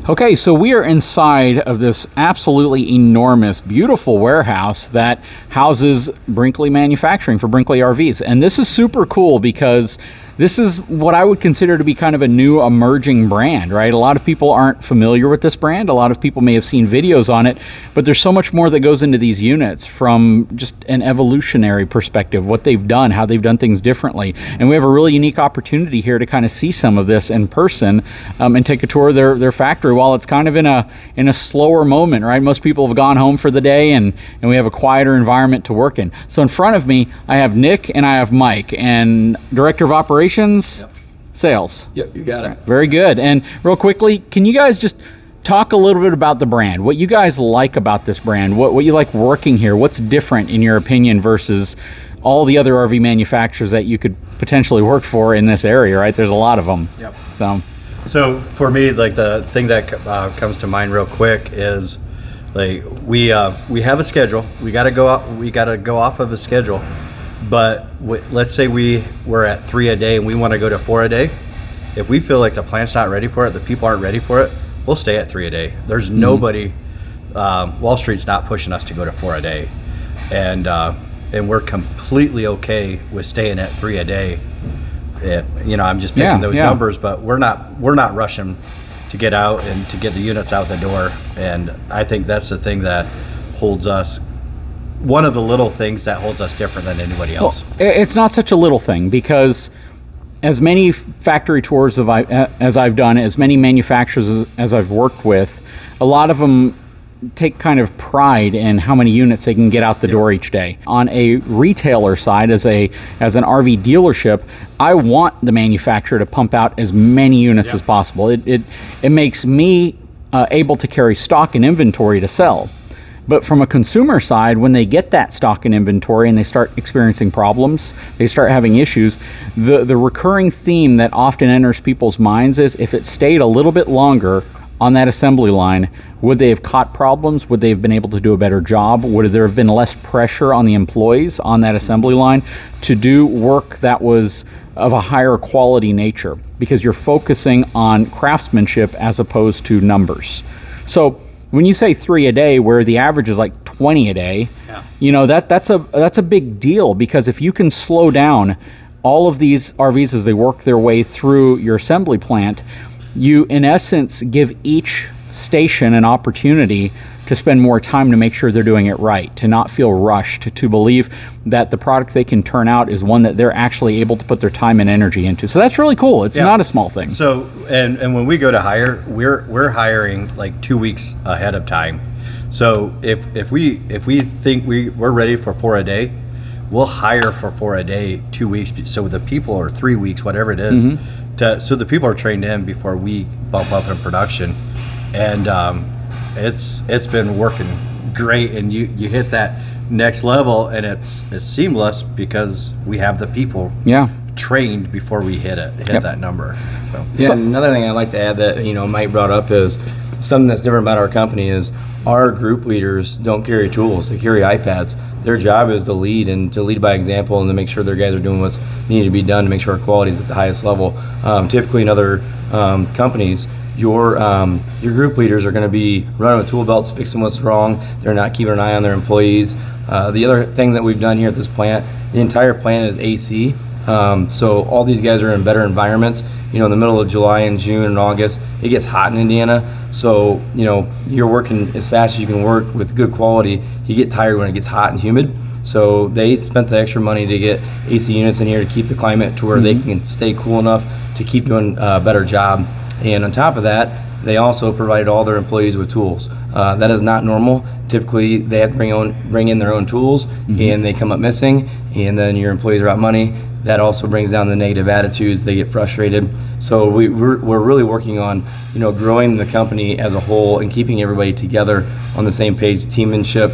Okay, so we are inside of this absolutely enormous, beautiful warehouse that houses Brinkley manufacturing for Brinkley RVs. And this is super cool because this is what I would consider to be kind of a new emerging brand, right? A lot of people aren't familiar with this brand. A lot of people may have seen videos on it, but there's so much more that goes into these units from just an evolutionary perspective, what they've done, how they've done things differently. And we have a really unique opportunity here to kind of see some of this in person and take a tour of their factory while it's kind of in a slower moment, right? Most people have gone home for the day and we have a quieter environment to work in. So in front of me, I have Nick and I have Mike, and Director of Operations, Yep. Sales. Yep, you got it. Very good. And real quickly, can you guys just talk a little bit about the brand, what you guys like about this brand, what you like working here, what's different in your opinion versus all the other RV manufacturers that you could potentially work for in this area, right? There's a lot of them. Yep. So for me, like the thing that comes to mind real quick is like we have a schedule. We got to go off of a schedule. But let's say we're at 3 a day and we want to go to 4 a day. If we feel like the plant's not ready for it, the people aren't ready for it, we'll stay at 3 a day. There's nobody, Wall Street's not pushing us to go to 4 a day. And we're completely okay with staying at 3 a day. I'm just picking those numbers, but we're not rushing to get out and to get the units out the door. And I think that's the thing that holds us, one of the little things that holds us different than anybody else. Well, it's not such a little thing because as many factory tours as I've done, as many manufacturers as I've worked with, a lot of them take kind of pride in how many units they can get out the door each day. On a retailer side, as an RV dealership, I want the manufacturer to pump out as many units as possible. It makes me able to carry stock and inventory to sell. But from a consumer side, when they get that stock and inventory and they start experiencing problems, they start having issues, the recurring theme that often enters people's minds is if it stayed a little bit longer on that assembly line, would they have caught problems? Would they have been able to do a better job? Would there have been less pressure on the employees on that assembly line to do work that was of a higher quality nature? Because you're focusing on craftsmanship as opposed to numbers. So when you say 3 a day, where the average is like 20 a day, that's a big deal, because if you can slow down all of these RVs as they work their way through your assembly plant, you in essence give each station an opportunity to spend more time to make sure they're doing it right, to not feel rushed, to believe that the product they can turn out is one that they're actually able to put their time and energy into. So that's really cool. It's not a small thing. So and when we go to hire, we're hiring like 2 weeks ahead of time. So if we think we're ready for 4 a day, we'll hire for 4 a day 2 weeks, so the people are 3 weeks, whatever it is, so the people are trained in before we bump up in production. And it's been working great, and you hit that next level, and it's seamless because we have the people trained before we hit that number. So another thing I'd like to add that Mike brought up is something that's different about our company is our group leaders don't carry tools; they carry iPads. Their job is to lead and to lead by example and to make sure their guys are doing what's needed to be done to make sure our quality is at the highest level. Typically in other companies, your group leaders are going to be running with tool belts, fixing what's wrong. They're not keeping an eye on their employees. The other thing that we've done here at this plant, the entire plant is AC. So all these guys are in better environments. In the middle of July and June and August, it gets hot in Indiana. So, you're working as fast as you can work with good quality. You get tired when it gets hot and humid. So they spent the extra money to get AC units in here to keep the climate to where they can stay cool enough to keep doing a better job. And on top of that, they also provided all their employees with tools. That is not normal. Typically, they have to bring in their own tools, and they come up missing, and then your employees are out money. That also brings down the negative attitudes. They get frustrated. So we're really working on growing the company as a whole and keeping everybody together on the same page, teammanship.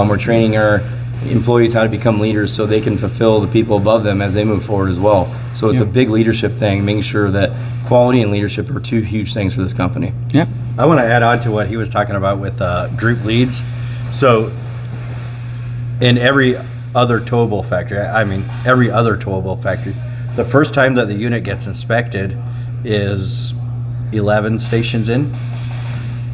We're training our employees how to become leaders so they can fulfill the people above them as they move forward as well. So it's a big leadership thing, making sure that quality and leadership are two huge things for this company. Yeah. I want to add on to what he was talking about with group leads. So in every other towable factory, the first time that the unit gets inspected is 11 stations in.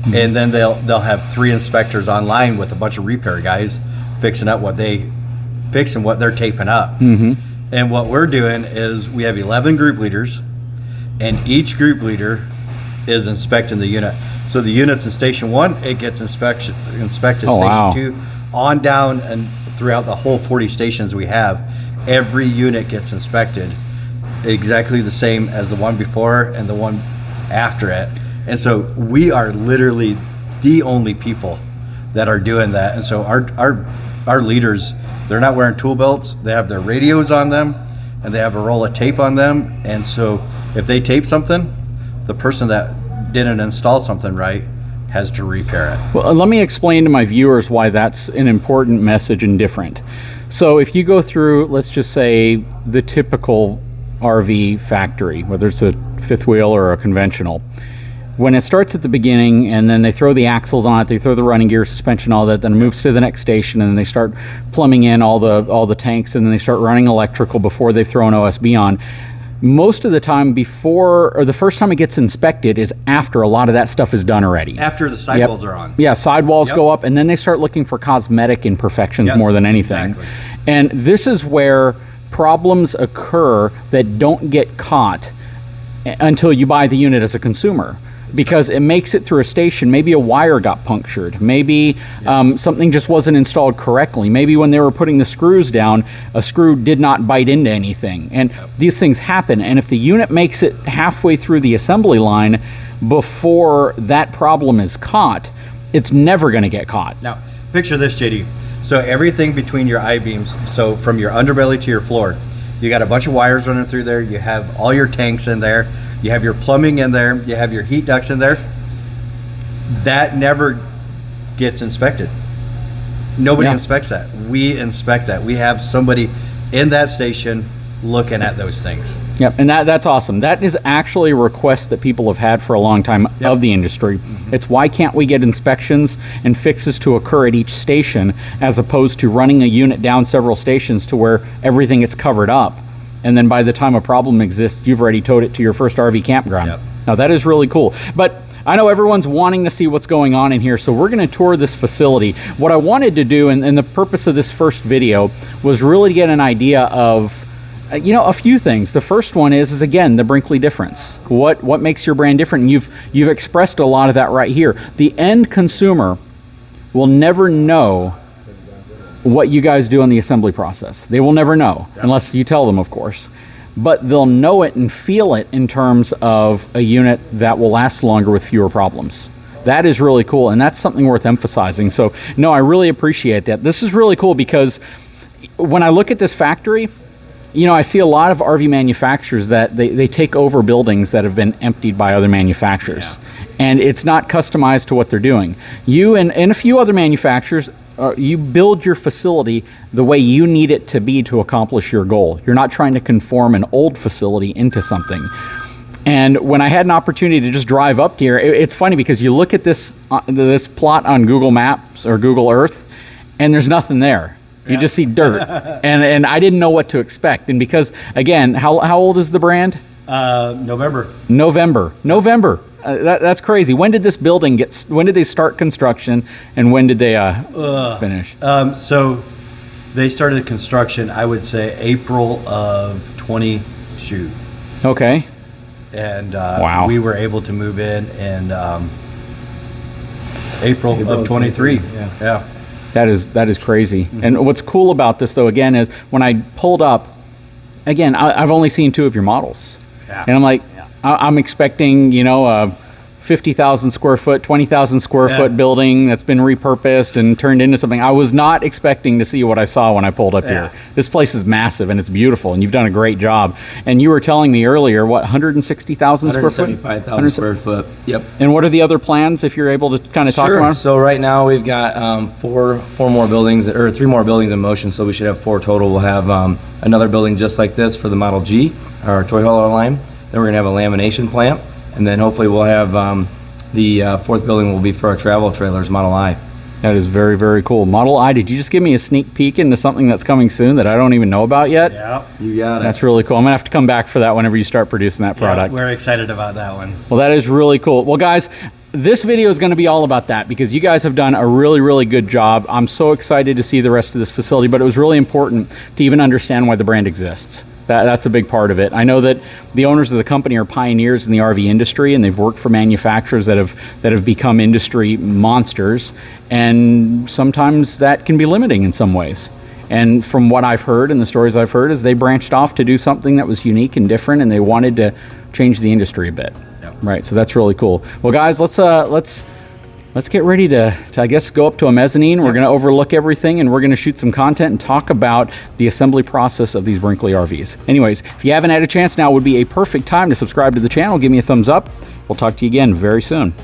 and then they'll have 3 inspectors online with a bunch of repair guys fixing what they're taping up. And what we're doing is we have 11 group leaders, and each group leader is inspecting the unit. So the units in station 1, it gets inspected. Oh, station wow. 2 on down, and throughout the whole 40 stations we have, every unit gets inspected exactly the same as the one before and the one after it. And so we are literally the only people that are doing that. And so our leaders, they're not wearing tool belts. They have their radios on them, and they have a roll of tape on them. And so if they tape something, the person that didn't install something right has to repair it. Well, let me explain to my viewers why that's an important message and different. So if you go through, let's just say, the typical RV factory, whether it's a fifth wheel or a conventional, when it starts at the beginning and then they throw the axles on it, they throw the running gear, suspension, all that, then it moves to the next station, and then they start plumbing in all the tanks, and then they start running electrical before they've thrown OSB on. Most of the time before, or the first time it gets inspected is after a lot of that stuff is done already. After the sidewalls are on. Yeah, sidewalls go up, and then they start looking for cosmetic imperfections more than anything. Exactly. And this is where problems occur that don't get caught until you buy the unit as a consumer. Because it makes it through a station, maybe a wire got punctured, maybe something just wasn't installed correctly, maybe when they were putting the screws down, a screw did not bite into anything, and these things happen. And if the unit makes it halfway through the assembly line before that problem is caught, it's never going to get caught. Now, picture this, JD. So everything between your I-beams, so from your underbelly to your floor, you got a bunch of wires running through there, you have all your tanks in there, you have your plumbing in there, you have your heat ducts in there. That never gets inspected. Nobody inspects that. We inspect that. We have somebody in that station looking at those things. Yep, and that's awesome. That is actually a request that people have had for a long time of the industry. It's why can't we get inspections and fixes to occur at each station, as opposed to running a unit down several stations to where everything is covered up, and then by the time a problem exists, you've already towed it to your first RV campground. Yep. Now that is really cool. But I know everyone's wanting to see what's going on in here, so we're going to tour this facility. What I wanted to do, and the purpose of this first video, was really get an idea of a few things. The first one is again the Brinkley difference. What makes your brand different? And you've expressed a lot of that right here. The end consumer will never know what you guys do in the assembly process. They will never know unless you tell them, of course. But they'll know it and feel it in terms of a unit that will last longer with fewer problems. That is really cool, and that's something worth emphasizing. So no, I really appreciate that. This is really cool because when I look at this factory, I see a lot of RV manufacturers that they take over buildings that have been emptied by other manufacturers. And it's not customized to what they're doing. You and a few other manufacturers, you build your facility the way you need it to be to accomplish your goal. You're not trying to conform an old facility into something. And when I had an opportunity to just drive up here, it's funny because you look at this plot on Google Maps or Google Earth, and there's nothing there. You just see dirt, and I didn't know what to expect. And because, again, how old is the brand? November. That's crazy. When did this building when did they start construction, and when did they finish? So they started construction, I would say, April of 22. Okay. And wow. We were able to move in April of 23. Yeah. That is crazy. And what's cool about this, though, again, is when I pulled up, again, I've only seen 2 of your models. And I'm like, I'm expecting, a 50,000 square foot, 20,000 square foot building that's been repurposed and turned into something. I was not expecting to see what I saw when I pulled up here. This place is massive and it's beautiful, and you've done a great job. And you were telling me earlier, what, 160,000 square foot? 175,000 square foot. Yep. And what are the other plans, if you're able to kind of talk about them? So right now we've got 4 more buildings, or 3 more buildings in motion, so we should have 4 total. We'll have another building just like this for the Model G, our toy hauler line. Then we're going to have a lamination plant, and then hopefully we'll have the 4th building will be for our travel trailers, Model I. That is very, very cool. Model I, did you just give me a sneak peek into something that's coming soon that I don't even know about yet? Yeah. You got it. That's really cool. I'm going to have to come back for that whenever you start producing that product. We're excited about that one. Well, that is really cool. Well, guys, this video is going to be all about that because you guys have done a really, really good job. I'm so excited to see the rest of this facility, but it was really important to even understand why the brand exists. That's a big part of it. I know that the owners of the company are pioneers in the RV industry, and they've worked for manufacturers that have become industry monsters, and sometimes that can be limiting in some ways. And from what I've heard and the stories I've heard is they branched off to do something that was unique and different, and they wanted to change the industry a bit. Yep. Right, so that's really cool. Well, guys, let's get ready to I guess go up to a mezzanine. We're going to overlook everything, and we're going to shoot some content and talk about the assembly process of these Brinkley RVs. Anyways, if you haven't had a chance, now would be a perfect time to subscribe to the channel. Give me a thumbs up. We'll talk to you again very soon.